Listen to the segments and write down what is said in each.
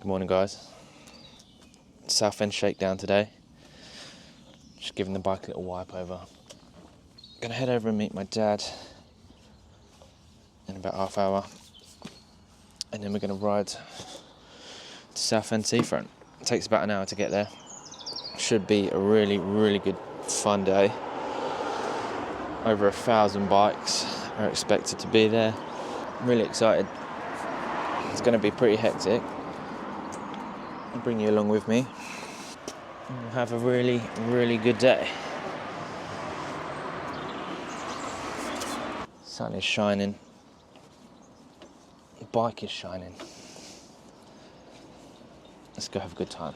morning, guys. Southend Shakedown today. Just giving the bike a little wipe over. Gonna head over and meet my dad in about half hour, and then we're gonna ride to Southend Sea Front. It takes about an hour to get there. Should be a really good fun day. Over 1,000 bikes are expected to be there. I'm really excited. It's gonna be pretty hectic. I'll bring you along with me. We'll have a really good day. Sun is shining. The bike is shining. Let's go have a good time.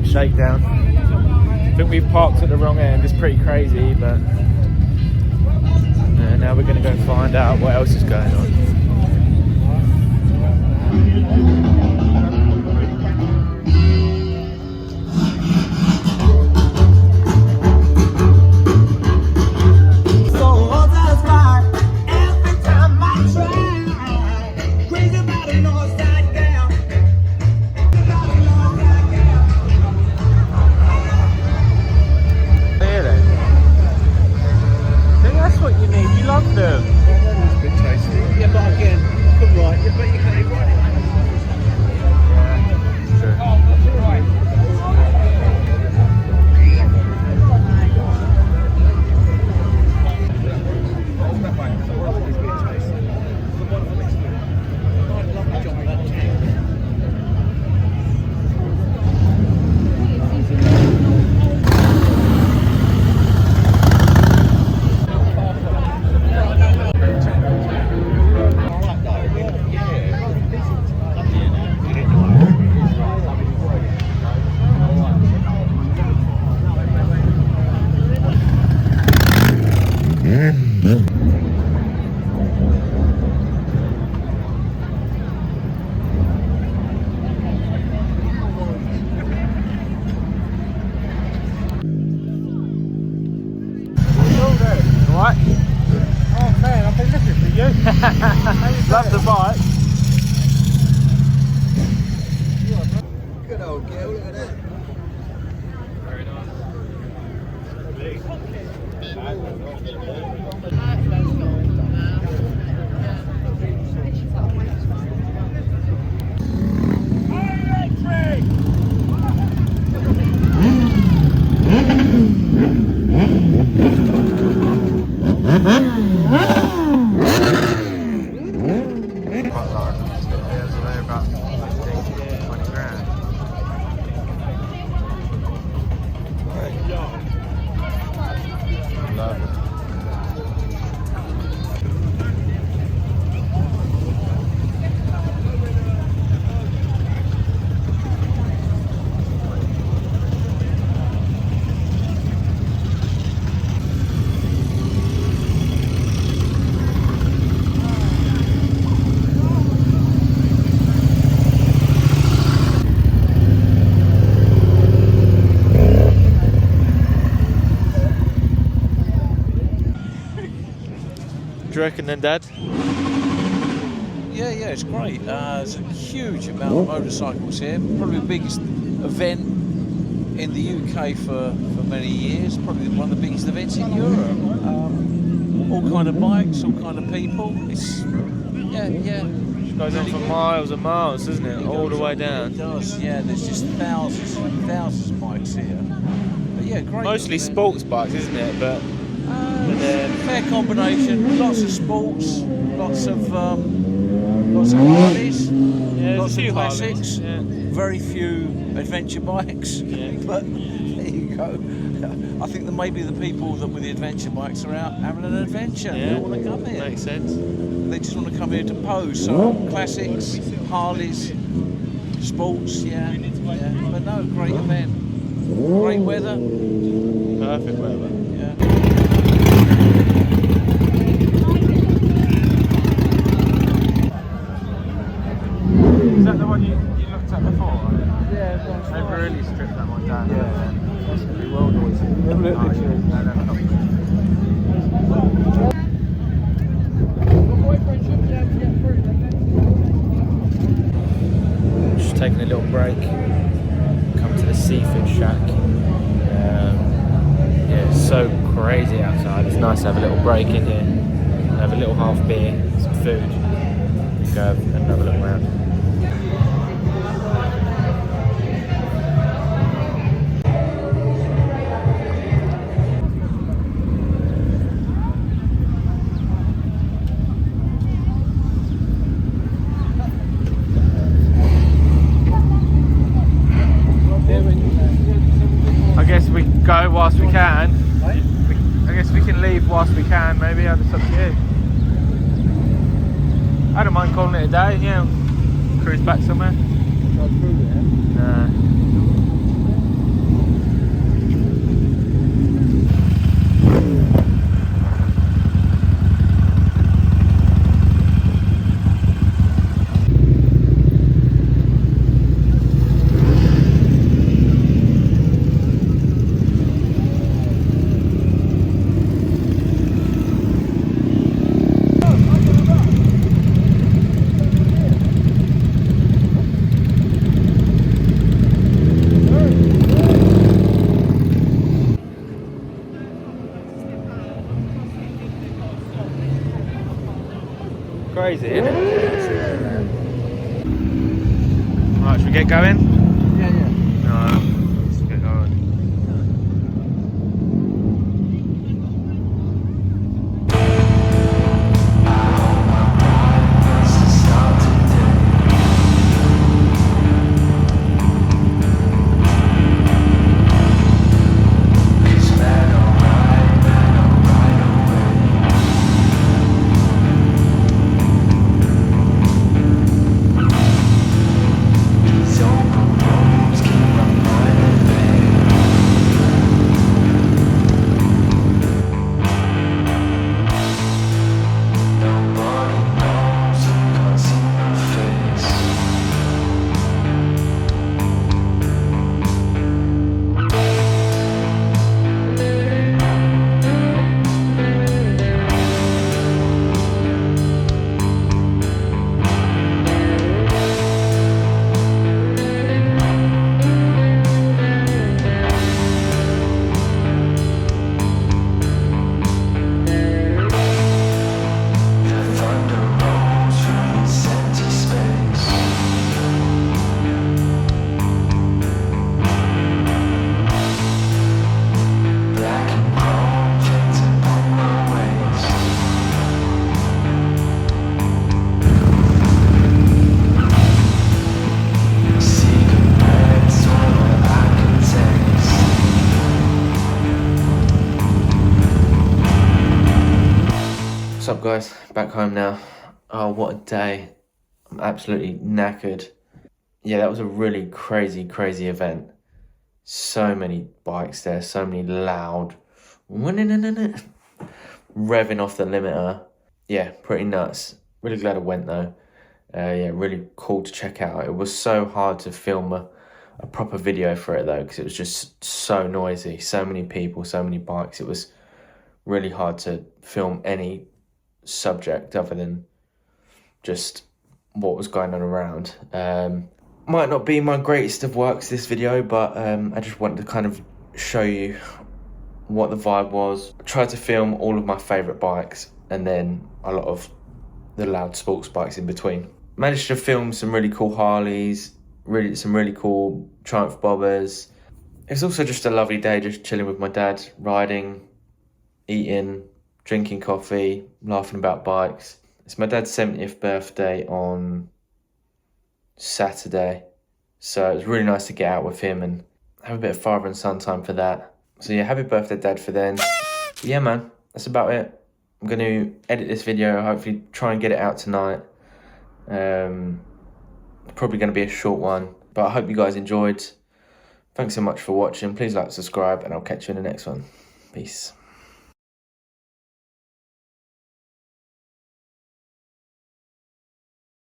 Shakedown. I think we've parked at the wrong end. It's pretty crazy, but now we're going to go find out what else is going on. Love the bike. Good old girl, look at that. Very nice. Do you reckon then, Dad? Yeah, it's great. There's a huge amount of motorcycles here. Probably the biggest event in the UK for many years. Probably one of the biggest events in Europe. All kind of bikes, all kind of people. It's It goes on for miles and miles, doesn't it? All the way down. It does. Yeah, there's just thousands and thousands of bikes here. But yeah, great. Mostly event. sports bikes, isn't it? But Fair combination. Lots of sports. Lots of Harleys. yeah, Lots a few of classics. Harleys. Yeah. Very few adventure bikes. Yeah. But there you go. I think that maybe the people that with the adventure bikes are out having an adventure. They don't want to come here. Makes sense. They just want to come here to pose. So classics, Harleys, sports. Yeah. But no, great event. Great weather. Perfect weather. Yeah. Is that the one you looked at before? Yeah. They've really stripped that one down. Yeah. That's going to be well noisy. Just taking a little break. Come to the seafood shack. Yeah, it's so crazy outside. It's nice to have a little break in here. Have a little half beer, some food, and go and have a look around. I guess we go whilst we can. I guess we can leave whilst we can, maybe. It's up to you. I don't mind calling it a day, yeah. Cruise back somewhere. Nah. crazy, isn't it? Right, should we get going? Yeah, yeah. No, let's get going. What's up, guys? Back home now. Oh, what a day. I'm absolutely knackered. Yeah, that was a really crazy event. So many bikes there, so many loud revving off the limiter. Yeah, pretty nuts. Really glad I went though. Yeah, really cool to check out. It was so hard to film a proper video for it though, because it was just so noisy. So many people, so many bikes. It was really hard to film any subject other than just what was going on around. Might not be my greatest of works, this video, but I just wanted to kind of show you what the vibe was. I tried to film all of my favourite bikes and then a lot of the loud sports bikes in between. Managed to film some really cool Harleys, some really cool Triumph Bobbers. It was also just a lovely day, just chilling with my dad, riding, eating, drinking coffee, laughing about bikes. It's my dad's 70th birthday on Saturday, so it was really nice to get out with him and have a bit of father and son time for that. So yeah, happy birthday, Dad, for then. But yeah, man, that's about it. I'm going to edit this video, hopefully try and get it out tonight. Probably going to be a short one, but I hope you guys enjoyed. Thanks so much for watching. Please like, subscribe, and I'll catch you in the next one. Peace.